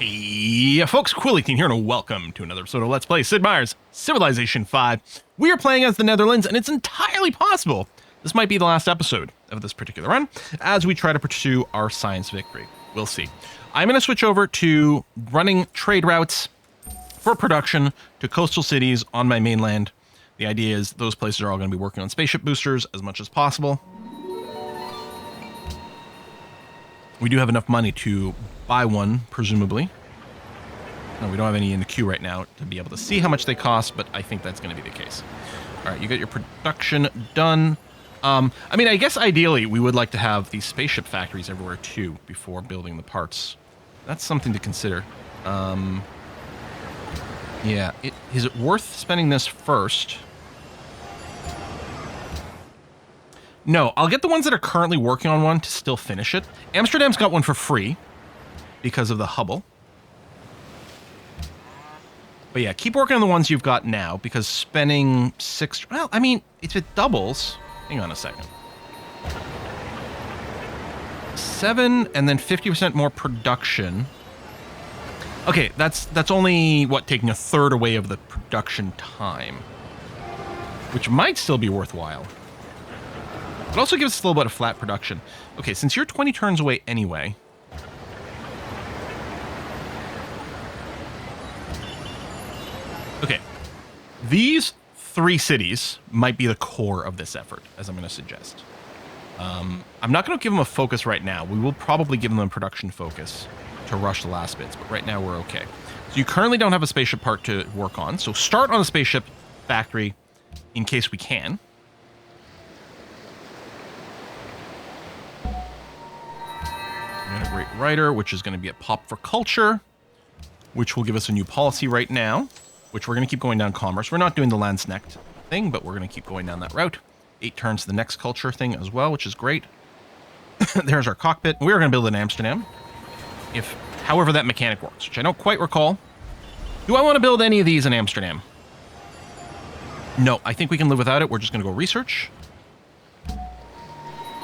Hey folks, Quilly18 here, and welcome to another episode of Let's Play Sid Meier's Civilization V. We are playing as the Netherlands, and it's entirely possible this might be the last episode of this particular run, as we try to pursue our science victory. We'll see. I'm going to switch over to running trade routes for production to coastal cities on my mainland. The idea is those places are all going to be working on spaceship boosters as much as possible. We do have enough money to buy one, presumably. No, we don't have any in the queue right now to be able to see how much they cost, but I think that's going to be the case. All right, you got your production done. I mean, I guess ideally we would like to have these spaceship factories everywhere too before building the parts. That's something to consider. Yeah, is it worth spending this first? No, I'll get the ones that are currently working on one to still finish it. Amsterdam's got one for free because of the Hubble. But yeah, keep working on the ones you've got now, because spending well, I mean, if it doubles, hang on a second. 7 and then 50% more production. Okay, that's only, what, taking a third away of the production time, which might still be worthwhile. It also gives us a little bit of flat production. Okay, since you're 20 turns away anyway. Okay, these 3 cities might be the core of this effort, as I'm going to suggest. I'm not going to give them a focus right now. We will probably give them a production focus to rush the last bits, but right now we're okay. So you currently don't have a spaceship part to work on, so start on a spaceship factory in case we can. And a great writer, which is going to be a pop for culture, which will give us a new policy right now, which we're going to keep going down commerce. We're not doing the Landsnecht thing, but we're going to keep going down that route. 8 turns to the next culture thing as well, which is great. There's our cockpit. We're going to build in Amsterdam, however that mechanic works, which I don't quite recall. Do I want to build any of these in Amsterdam? No, I think we can live without it. We're just going to go research.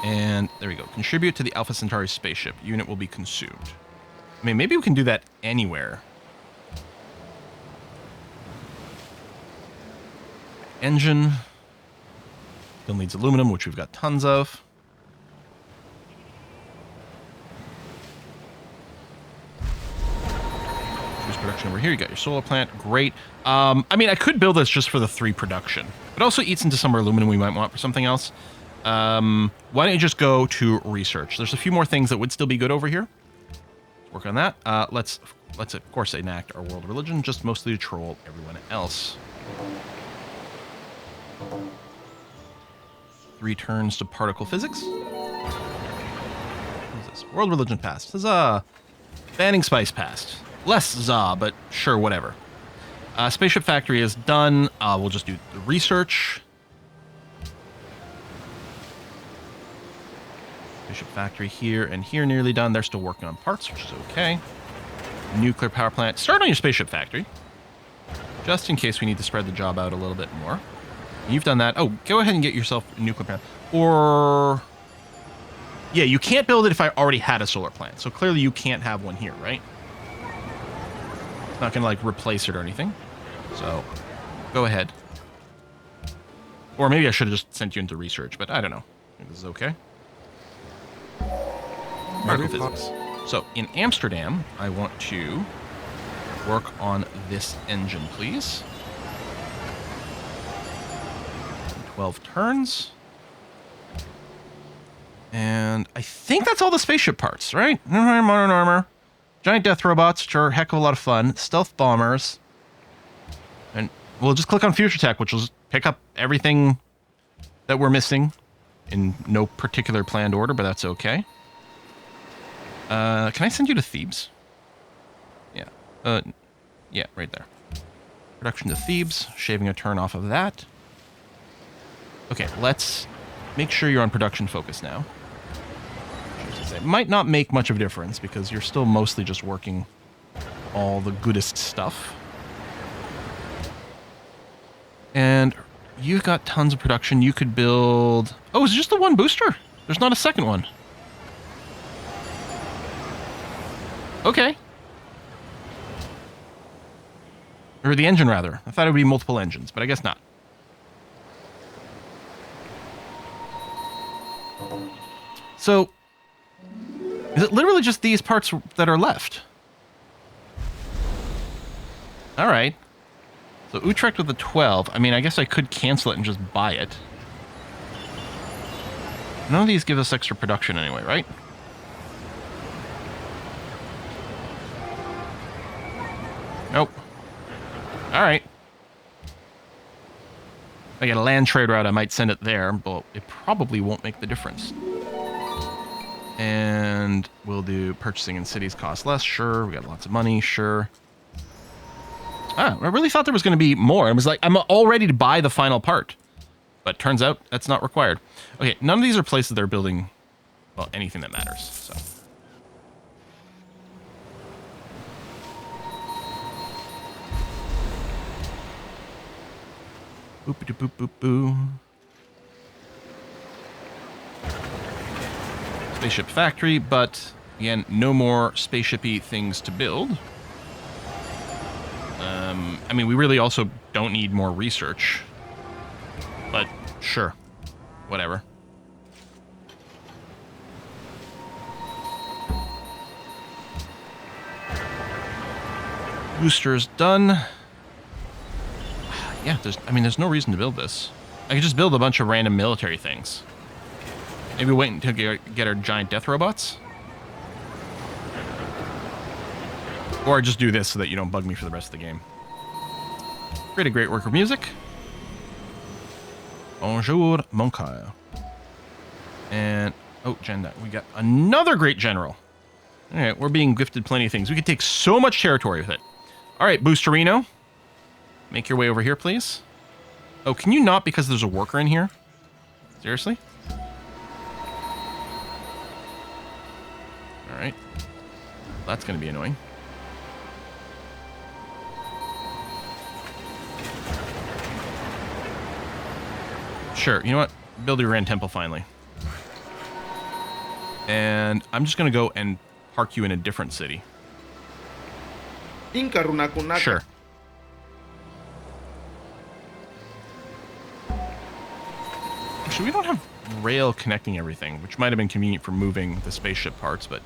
And there we go. Contribute to the Alpha Centauri spaceship. Unit will be consumed. I mean, maybe we can do that anywhere. Engine. Still needs aluminum, which we've got tons of. Choose production over here. You got your solar plant. Great. I mean, I could build this just for the 3 production. It also eats into some aluminum we might want for something else. Why don't you just go to research? There's a few more things that would still be good over here. Let's work on that. Let's of course enact our world religion, just mostly to troll everyone else. 3 turns to particle physics. What is this? World religion passed. Huzzah! Banning spice passed. Less za, but sure, whatever. Spaceship factory is done. We'll just do the research. Spaceship factory here and here nearly done. They're still working on parts, which is okay. Nuclear power plant. Start on your spaceship factory, just in case we need to spread the job out a little bit more. You've done that. Oh, go ahead and get yourself a nuclear plant. Or... yeah, you can't build it if I already had a solar plant. So clearly you can't have one here, right? It's not going to, like, replace it or anything. So, go ahead. Or maybe I should have just sent you into research, but I don't know. I think this is okay. Particle physics. So, in Amsterdam, I want to work on this engine, please. 12 turns. And I think that's all the spaceship parts, right? Modern armor. Giant death robots, which are a heck of a lot of fun. Stealth bombers. And we'll just click on future tech, which will just pick up everything that we're missing in no particular planned order, but that's okay. Can I send you to Thebes? Yeah. Yeah, right there. Production to Thebes. Shaving a turn off of that. Okay, let's make sure you're on production focus now. It might not make much of a difference because you're still mostly just working all the goodest stuff. And you've got tons of production. You could build... oh, it's just the 1 booster? There's not a second one. Okay. Or the engine, rather. I thought it would be multiple engines, but I guess not. So, is it literally just these parts that are left? All right. So Utrecht with the 12. I mean, I guess I could cancel it and just buy it. None of these give us extra production anyway, right? Nope. All right. If I get a land trade route, I might send it there, but it probably won't make the difference. And we'll do purchasing in cities cost less. Sure. We got lots of money. Sure. Ah, I really thought there was going to be more. I was like, I'm all ready to buy the final part. But turns out that's not required. Okay, none of these are places they're building, well, anything that matters, so. Boop-a-doop-boop-boop-boo. Spaceship factory, but again, no more spaceshipy things to build. I mean, we really also don't need more research. But, sure. Whatever. Booster's done. Yeah, there's no reason to build this. I could just build a bunch of random military things. Maybe wait until get our giant death robots? Or just do this so that you don't bug me for the rest of the game. Create a great work of music. Bonjour, mon coeur. And, oh, Genda, we got another great general. All right, we're being gifted plenty of things. We could take so much territory with it. All right, Boosterino. Make your way over here, please. Oh, can you not because there's a worker in here? Seriously? All right. That's going to be annoying. Sure, you know what? Build your Grand Temple finally. And I'm just going to go and park you in a different city. Sure. Actually, we don't have rail connecting everything, which might have been convenient for moving the spaceship parts, but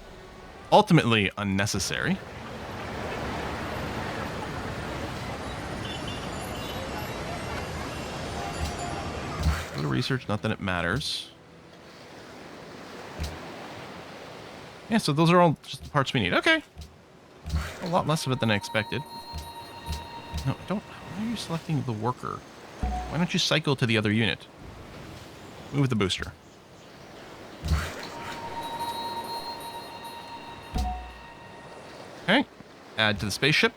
ultimately unnecessary. A little research, not that it matters. Yeah, so those are all just the parts we need. Okay. A lot less of it than I expected. No, don't. Why are you selecting the worker? Why don't you cycle to the other unit? Move the booster. Okay. Add to the spaceship.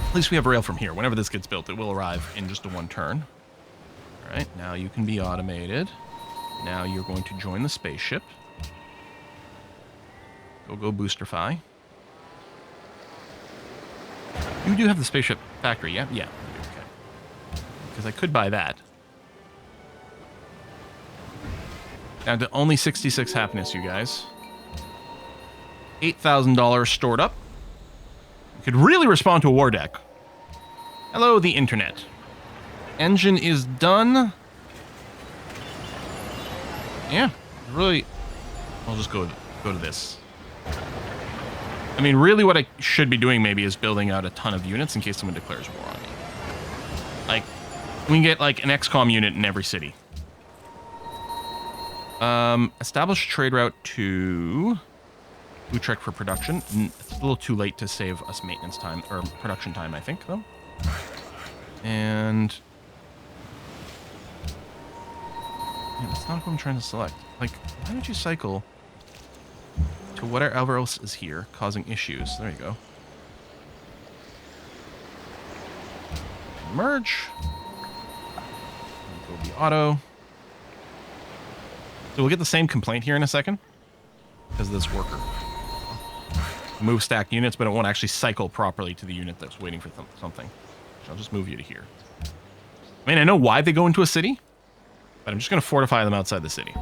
At least we have rail from here. Whenever this gets built, it will arrive in just a one turn. All right, now you can be automated. Now you're going to join the spaceship. Go boosterify. You do have the spaceship factory, yeah? Yeah. Okay. Because I could buy that. Down to only 66 happiness, you guys. $8,000 stored up. You could really respond to a war deck. Hello, the internet. Engine is done. Yeah, really. I'll just go to this. I mean, really what I should be doing maybe is building out a ton of units in case someone declares war on me. Like, we can get like an XCOM unit in every city. Establish a trade route to Utrecht for production. It's a little too late to save us maintenance time, or production time, I think, though. And... yeah, that's not what I'm trying to select. Like, why don't you cycle to whatever else is here, causing issues? There you go. Merge. Go the auto. So we'll get the same complaint here in a second. Because of this worker. Move stacked units, but it won't actually cycle properly to the unit that's waiting for something. So I'll just move you to here. I mean, I know why they go into a city, but I'm just going to fortify them outside the city.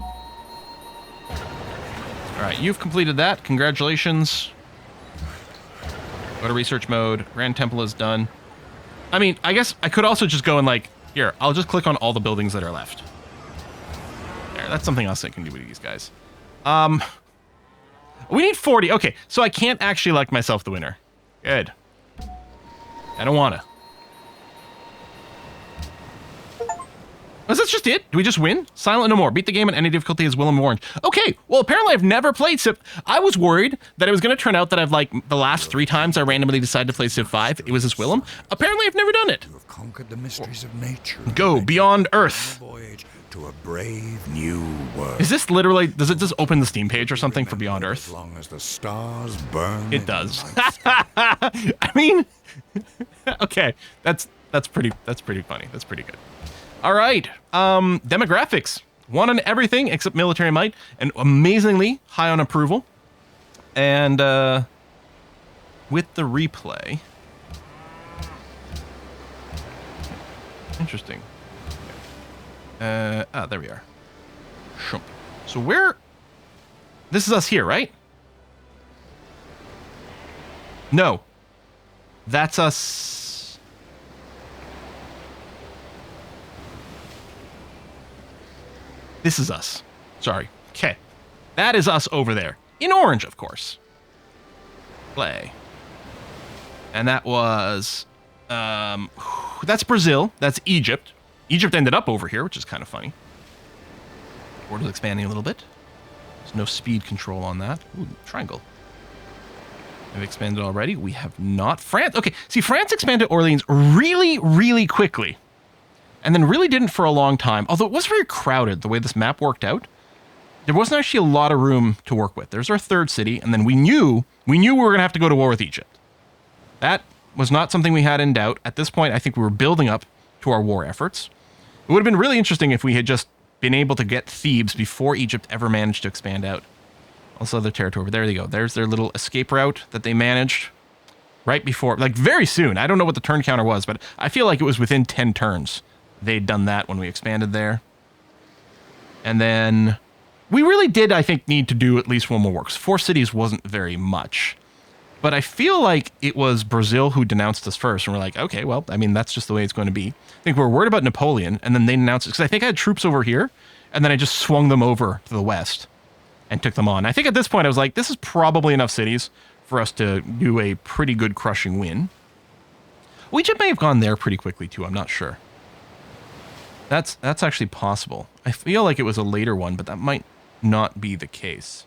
All right, you've completed that. Congratulations. Go to research mode. Grand Temple is done. I mean, I guess I could also just go and like, here, I'll just click on all the buildings that are left. There, that's something else I can do with these guys. We need 40. Okay, so I can't actually elect myself the winner. Good. I don't want to. Was that just it? Do we just win? Silent no more. Beat the game at any difficulty as Willem warned. Okay, well, apparently I've never played Civ. I was worried that it was going to turn out that I've, like, the last 3 times I randomly decided to play Civ 5, it was as Willem. Apparently I've never done it. You have conquered the mysteries of nature. Go beyond Earth. Voyage to a brave new world. Is this literally, does it just open the Steam page or something for Beyond Earth? As long as the stars burn. It does. I mean, okay, that's pretty funny. That's pretty good. All right, demographics. 1 on everything except military might, and amazingly high on approval. And with the replay, interesting. There we are. So where? This is us here, right? No, that's us. This is us. Sorry. Okay. That is us over there. In orange, of course. Play. And that was... that's Brazil. That's Egypt. Egypt ended up over here, which is kind of funny. Border's expanding a little bit. There's no speed control on that. Ooh, triangle. Have expanded already? We have not. France. Okay, see, France expanded Orleans really, really quickly. And then really didn't for a long time. Although it was very crowded, the way this map worked out. There wasn't actually a lot of room to work with. There's our 3rd city, and then we knew we were going to have to go to war with Egypt. That was not something we had in doubt. At this point, I think we were building up to our war efforts. It would have been really interesting if we had just been able to get Thebes before Egypt ever managed to expand out. Also, their territory over there. They go. There's their little escape route that they managed right before, like very soon. I don't know what the turn counter was, but I feel like it was within 10 turns. They'd done that when we expanded there. And then we really did, I think, need to do at least one more work. 4 cities wasn't very much. But I feel like it was Brazil who denounced us first. And we're like, okay, well, I mean, that's just the way it's going to be. I think we were worried about Napoleon, and then they denounced it. Because I think I had troops over here, and then I just swung them over to the west and took them on. I think at this point I was like, this is probably enough cities for us to do a pretty good crushing win. Well, Egypt may have gone there pretty quickly, too. I'm not sure. That's actually possible. I feel like it was a later one, but that might not be the case.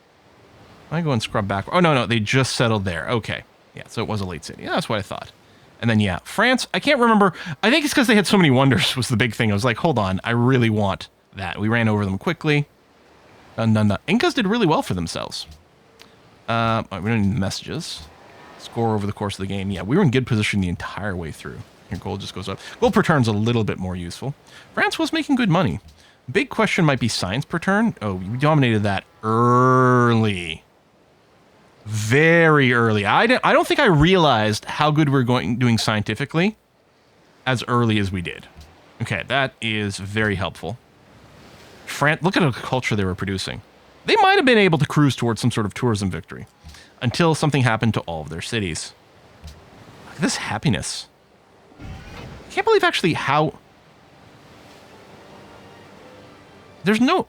I go and scrub back. Oh, no, they just settled there. Okay. Yeah, so it was a late city. Yeah, that's what I thought. And then, yeah, France, I can't remember. I think it's because they had so many wonders was the big thing. I was like, hold on, I really want that. We ran over them quickly. Done. Incas did really well for themselves. We don't need the messages. Score over the course of the game. Yeah, we were in good position the entire way through. Here, gold just goes up. Gold per turn's a little bit more useful. France was making good money. Big question might be science per turn. Oh, we dominated that early. Very early. I don't think I realized how good we were doing scientifically as early as we did. Okay, that is very helpful. France, look at the culture they were producing. They might have been able to cruise towards some sort of tourism victory until something happened to all of their cities. Look at this happiness. I can't believe actually how... There's no...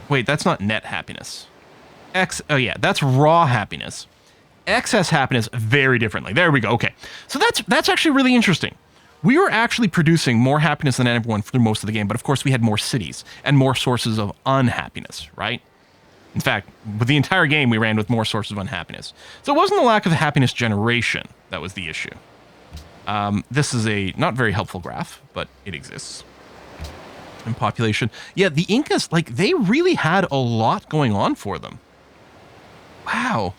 Wait, that's not net happiness. Oh yeah, that's raw happiness. Excess happiness, very differently. There we go, okay. So that's actually really interesting. We were actually producing more happiness than everyone through most of the game, but of course we had more cities and more sources of unhappiness, right? In fact, with the entire game, we ran with more sources of unhappiness. So it wasn't the lack of happiness generation that was the issue. This is a not very helpful graph, but it exists. And population. Yeah, the Incas, like, they really had a lot going on for them. Wow.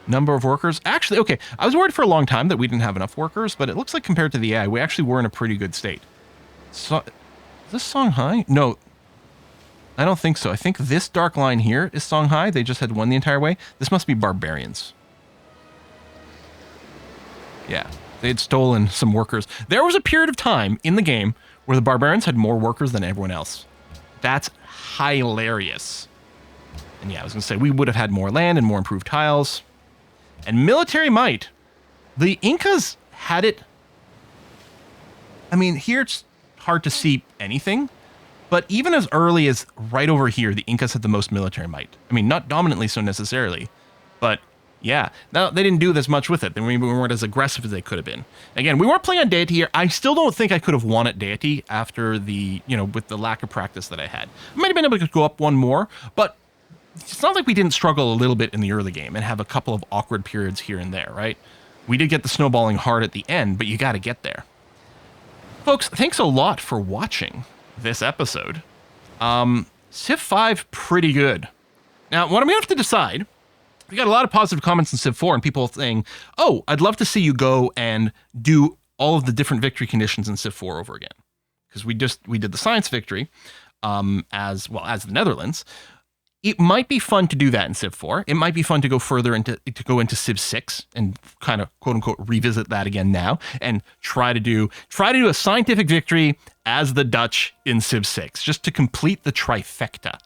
Number of workers. Actually, okay, I was worried for a long time that we didn't have enough workers, but it looks like compared to the AI, we actually were in a pretty good state. So, is this Songhai? No, I don't think so. I think this dark line here is Songhai. They just had one the entire way. This must be barbarians. Yeah, they had stolen some workers. There was a period of time in the game where the barbarians had more workers than everyone else. That's hilarious. And yeah, I was going to say, we would have had more land and more improved tiles. And military might. The Incas had it. I mean, here it's hard to see anything. But even as early as right over here, the Incas had the most military might. I mean, not dominantly so necessarily. But yeah, now they didn't do this much with it. They weren't as aggressive as they could have been. Again, we weren't playing on deity here. I still don't think I could have won at deity after the, with the lack of practice that I had. I might have been able to go up one more, but it's not like we didn't struggle a little bit in the early game and have a couple of awkward periods here and there, right? We did get the snowballing hard at the end, but you got to get there. Folks, thanks a lot for watching this episode. Civ 5, pretty good. Now, what I'm going to have to decide, we got a lot of positive comments in Civ 4 and people saying, oh, I'd love to see you go and do all of the different victory conditions in Civ 4 over again. Because we did the science victory, as the Netherlands. It might be fun to do that in Civ 4. It might be fun to go further into Civ 6 and kind of quote unquote revisit that again now and try to do a scientific victory as the Dutch in Civ 6 just to complete the trifecta.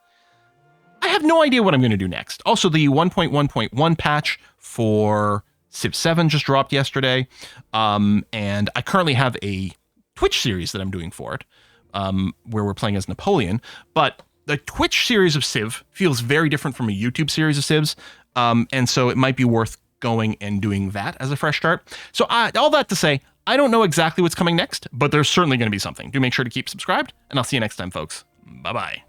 I have no idea what I'm going to do next. Also, the 1.1.1 patch for Civ 7 just dropped yesterday, and I currently have a Twitch series that I'm doing for it, where we're playing as Napoleon, but the Twitch series of Civ feels very different from a YouTube series of Civs, and so it might be worth going and doing that as a fresh start. So all that to say, I don't know exactly what's coming next, but there's certainly going to be something. Do make sure to keep subscribed, and I'll see you next time, folks. Bye-bye.